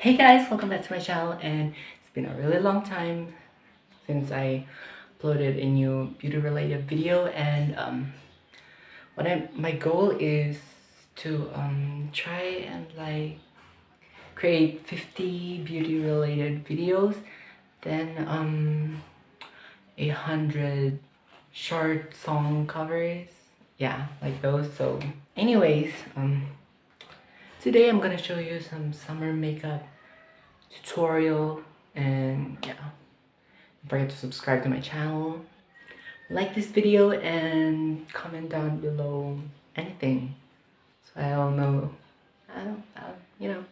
Hey guys, welcome back to my channel, and it's been a really long time since I uploaded a new beauty related video. And my goal is to try and like create 50 beauty related videos, then 100 short song covers, yeah, like those. So anyways, today I'm gonna show you some summer makeup tutorial. And yeah, don't forget to subscribe to my channel, like this video, and comment down below anything, so I don't know. You know,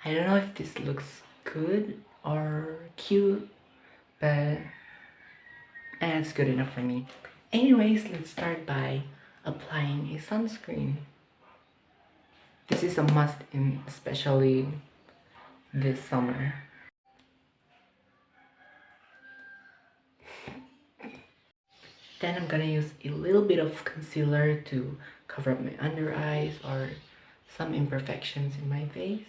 I don't know if this looks good or cute, but it's good enough for me. Anyways, let's start by applying a sunscreen. This is a must in, especially this summer. Then I'm gonna use a little bit of concealer to cover up my under eyes or some imperfections in my face.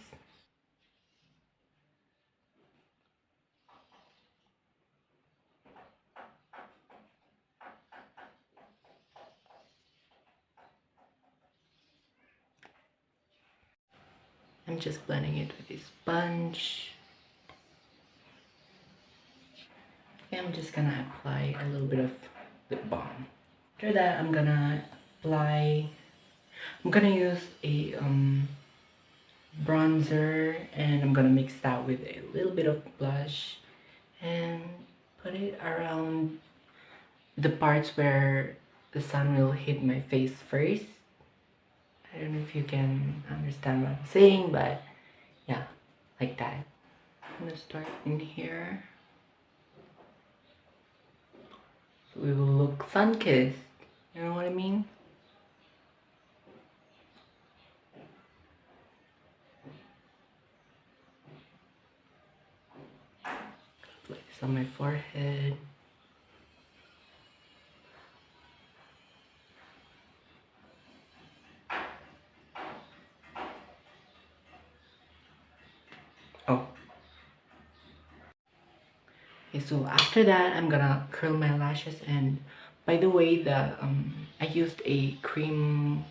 I'm just blending it with a sponge. And I'm just gonna apply a little bit of lip balm. After that, I'm gonna use a bronzer, and I'm gonna mix that with a little bit of blush and put it around the parts where the sun will hit my face first. I don't know if you can understand what I'm saying, but yeah, like that. I'm gonna start in here. So we will look sun-kissed. You know what I mean? Apply this on my forehead. Oh. Okay, so after that, I'm gonna curl my lashes. And by the way, I used a cream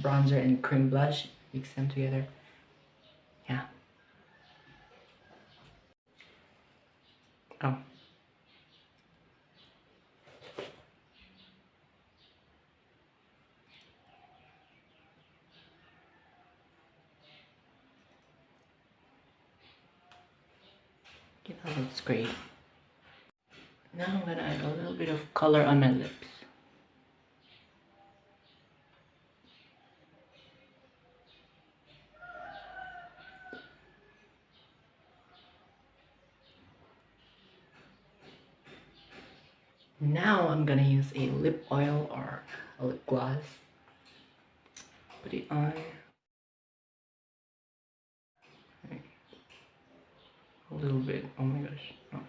bronzer and cream blush. Mix them together. Yeah. Oh. Okay, that looks great. Now I'm gonna add a little bit of color on my lips. Now I'm gonna use a lip oil or a lip gloss. Put it on. A little bit. Oh my gosh. Oh.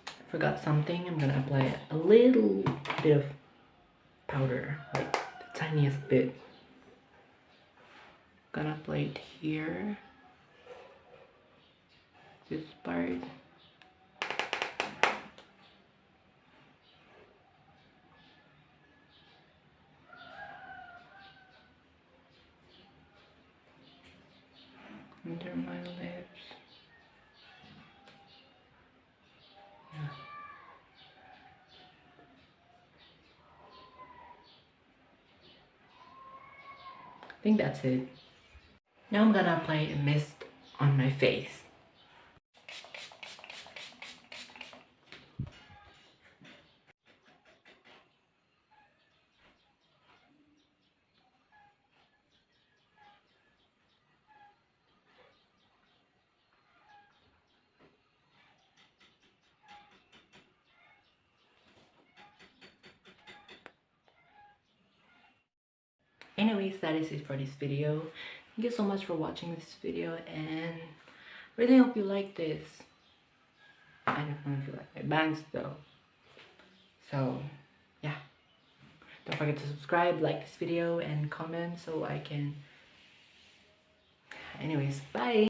I forgot something. I'm gonna apply a little bit of powder, like the tiniest bit. Gonna apply it here. This part. Under my lips. Yeah. I think that's it. Now I'm gonna apply a mist on my face. Anyways, that is it for this video. Thank you so much for watching this video, and really hope you like this. I don't know if you like my bangs though. So yeah, Don't forget to subscribe, like this video, and comment so I can... Anyways, bye!